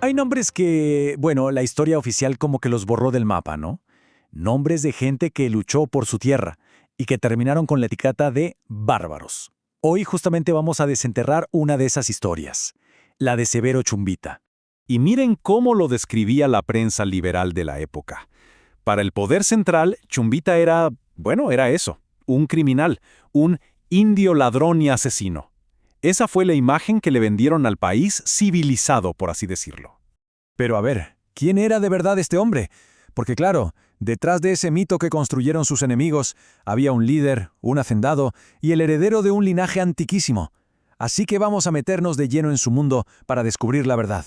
Hay nombres que, bueno, la historia oficial como que los borró del mapa, ¿no? Nombres de gente que luchó por su tierra y que terminaron con la etiqueta de bárbaros. Hoy justamente vamos a desenterrar una de esas historias, la de Severo Chumbita. Y miren cómo lo describía la prensa liberal de la época. Para el poder central, Chumbita era, bueno, era eso, un criminal, un indio ladrón y asesino. Esa fue la imagen que le vendieron al país civilizado, por así decirlo. Pero a ver, ¿quién era de verdad este hombre? Porque claro, detrás de ese mito que construyeron sus enemigos, había un líder, un hacendado y el heredero de un linaje antiquísimo. Así que vamos a meternos de lleno en su mundo para descubrir la verdad.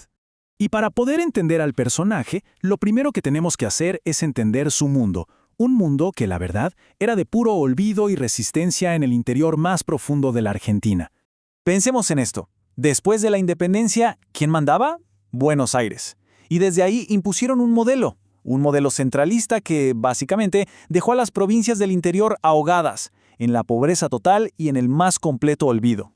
Y para poder entender al personaje, lo primero que tenemos que hacer es entender su mundo. Un mundo que, la verdad, era de puro olvido y resistencia en el interior más profundo de la Argentina. Pensemos en esto. Después de la independencia, ¿quién mandaba? Buenos Aires. Y desde ahí impusieron un modelo centralista que, básicamente, dejó a las provincias del interior ahogadas, en la pobreza total y en el más completo olvido.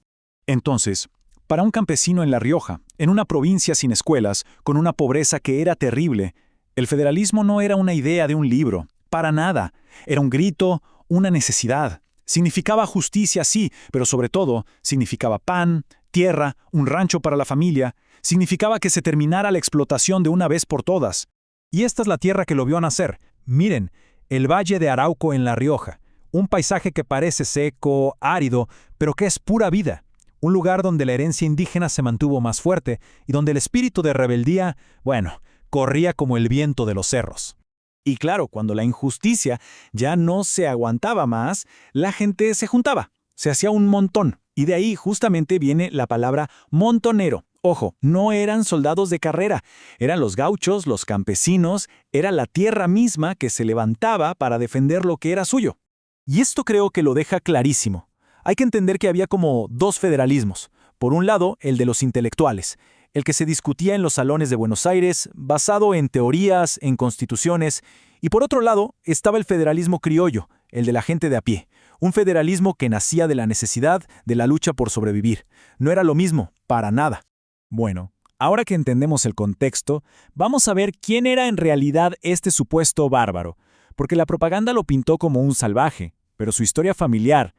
Entonces, para un campesino en La Rioja, en una provincia sin escuelas, con una pobreza que era terrible, el federalismo no era una idea de un libro, para nada. Era un grito, una necesidad. Significaba justicia, sí, pero sobre todo significaba pan, tierra, un rancho para la familia. Significaba que se terminara la explotación de una vez por todas. Y esta es la tierra que lo vio nacer. Miren, el Valle de Arauco en La Rioja. Un paisaje que parece seco, árido, pero que es pura vida. Un lugar donde la herencia indígena se mantuvo más fuerte y donde el espíritu de rebeldía, bueno, corría como el viento de los cerros. Y claro, cuando la injusticia ya no se aguantaba más, la gente se juntaba, se hacía un montón. Y de ahí justamente viene la palabra montonero. Ojo, no eran soldados de carrera, eran los gauchos, los campesinos, era la tierra misma que se levantaba para defender lo que era suyo. Y esto creo que lo deja clarísimo. Hay que entender que había como dos federalismos. Por un lado, el de los intelectuales, el que se discutía en los salones de Buenos Aires, basado en teorías, en constituciones, y por otro lado estaba el federalismo criollo, el de la gente de a pie, un federalismo que nacía de la necesidad de la lucha por sobrevivir. No era lo mismo, para nada. Bueno, ahora que entendemos el contexto, vamos a ver quién era en realidad este supuesto bárbaro, porque la propaganda lo pintó como un salvaje, pero su historia familiar,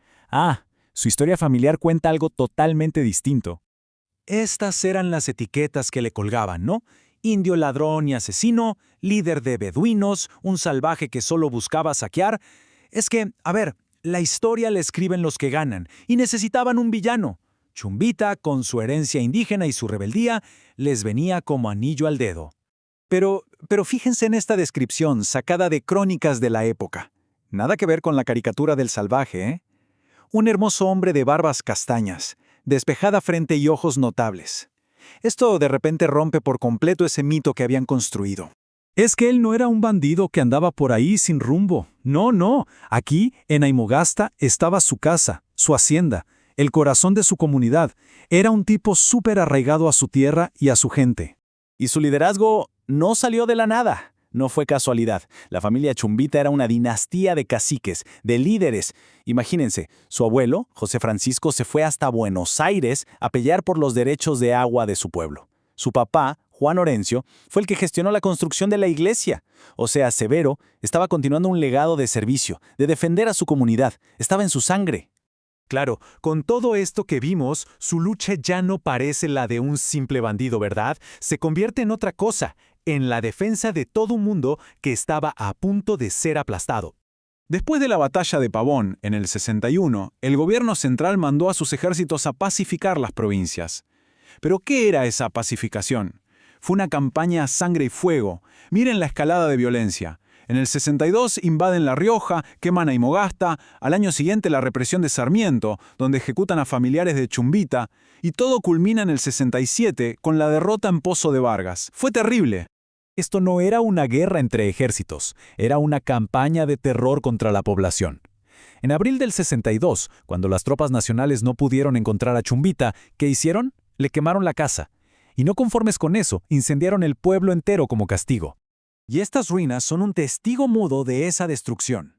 su historia familiar cuenta algo totalmente distinto. Estas eran las etiquetas que le colgaban, ¿no? Indio ladrón y asesino, líder de beduinos, un salvaje que solo buscaba saquear. Es que, a ver, la historia la escriben los que ganan, y necesitaban un villano. Chumbita, con su herencia indígena y su rebeldía, les venía como anillo al dedo. Pero fíjense en esta descripción sacada de crónicas de la época. Nada que ver con la caricatura del salvaje, ¿eh? Un hermoso hombre de barbas castañas, despejada frente y ojos notables. Esto de repente rompe por completo ese mito que habían construido. Es que él no era un bandido que andaba por ahí sin rumbo. No, no. Aquí, en Aymogasta, estaba su casa, su hacienda, el corazón de su comunidad. Era un tipo súper arraigado a su tierra y a su gente. Y su liderazgo no salió de la nada. No fue casualidad. La familia Chumbita era una dinastía de caciques, de líderes. Imagínense, su abuelo, José Francisco, se fue hasta Buenos Aires a pelear por los derechos de agua de su pueblo. Su papá, Juan Orencio, fue el que gestionó la construcción de la iglesia. O sea, Severo estaba continuando un legado de servicio, de defender a su comunidad. Estaba en su sangre. Claro, con todo esto que vimos, su lucha ya no parece la de un simple bandido, ¿verdad? Se convierte en otra cosa, en la defensa de todo un mundo que estaba a punto de ser aplastado. Después de la batalla de Pavón, en el 61, el gobierno central mandó a sus ejércitos a pacificar las provincias. ¿Pero qué era esa pacificación? Fue una campaña a sangre y fuego. Miren la escalada de violencia. En el 62 invaden La Rioja, queman a Aymogasta, al año siguiente la represión de Sarmiento, donde ejecutan a familiares de Chumbita, y todo culmina en el 67 con la derrota en Pozo de Vargas. Fue terrible. Esto no era una guerra entre ejércitos, era una campaña de terror contra la población. En abril del 62, cuando las tropas nacionales no pudieron encontrar a Chumbita, ¿qué hicieron? Le quemaron la casa. Y no conformes con eso, incendiaron el pueblo entero como castigo. Y estas ruinas son un testigo mudo de esa destrucción.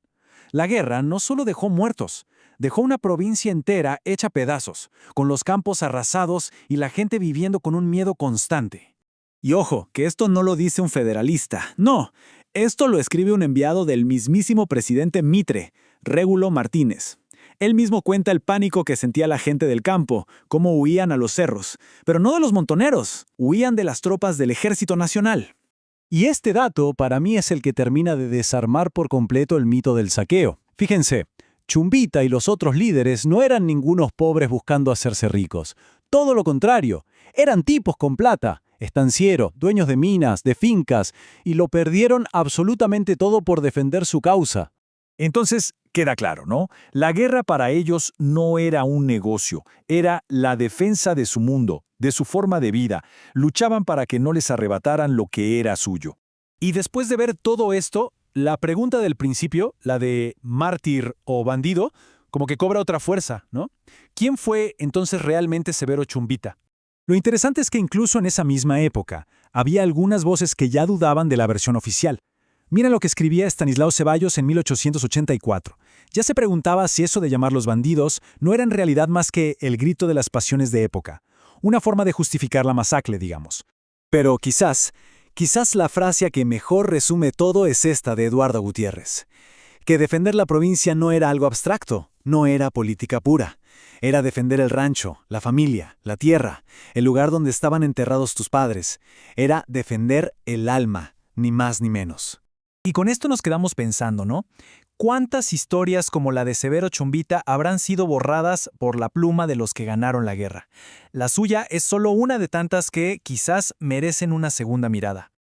La guerra no solo dejó muertos, dejó una provincia entera hecha pedazos, con los campos arrasados y la gente viviendo con un miedo constante. Y ojo, que esto no lo dice un federalista, no, esto lo escribe un enviado del mismísimo presidente Mitre, Régulo Martínez. Él mismo cuenta el pánico que sentía la gente del campo, cómo huían a los cerros, pero no de los montoneros, huían de las tropas del Ejército Nacional. Y este dato para mí es el que termina de desarmar por completo el mito del saqueo. Fíjense, Chumbita y los otros líderes no eran ningunos pobres buscando hacerse ricos. Todo lo contrario, eran tipos con plata, estancieros, dueños de minas, de fincas, y lo perdieron absolutamente todo por defender su causa. Entonces, queda claro, ¿no? La guerra para ellos no era un negocio, era la defensa de su mundo, de su forma de vida. Luchaban para que no les arrebataran lo que era suyo. Y después de ver todo esto, la pregunta del principio, la de mártir o bandido, como que cobra otra fuerza, ¿no? ¿Quién fue entonces realmente Severo Chumbita? Lo interesante es que incluso en esa misma época, había algunas voces que ya dudaban de la versión oficial. Mira lo que escribía Estanislao Ceballos en 1884. Ya se preguntaba si eso de llamarlos bandidos no era en realidad más que el grito de las pasiones de época, una forma de justificar la masacre, digamos. Pero quizás la frase que mejor resume todo es esta de Eduardo Gutiérrez, que defender la provincia no era algo abstracto, no era política pura. Era defender el rancho, la familia, la tierra, el lugar donde estaban enterrados tus padres. Era defender el alma, ni más ni menos. Y con esto nos quedamos pensando, ¿no? ¿Cuántas historias como la de Severo Chumbita habrán sido borradas por la pluma de los que ganaron la guerra? La suya es solo una de tantas que quizás merecen una segunda mirada.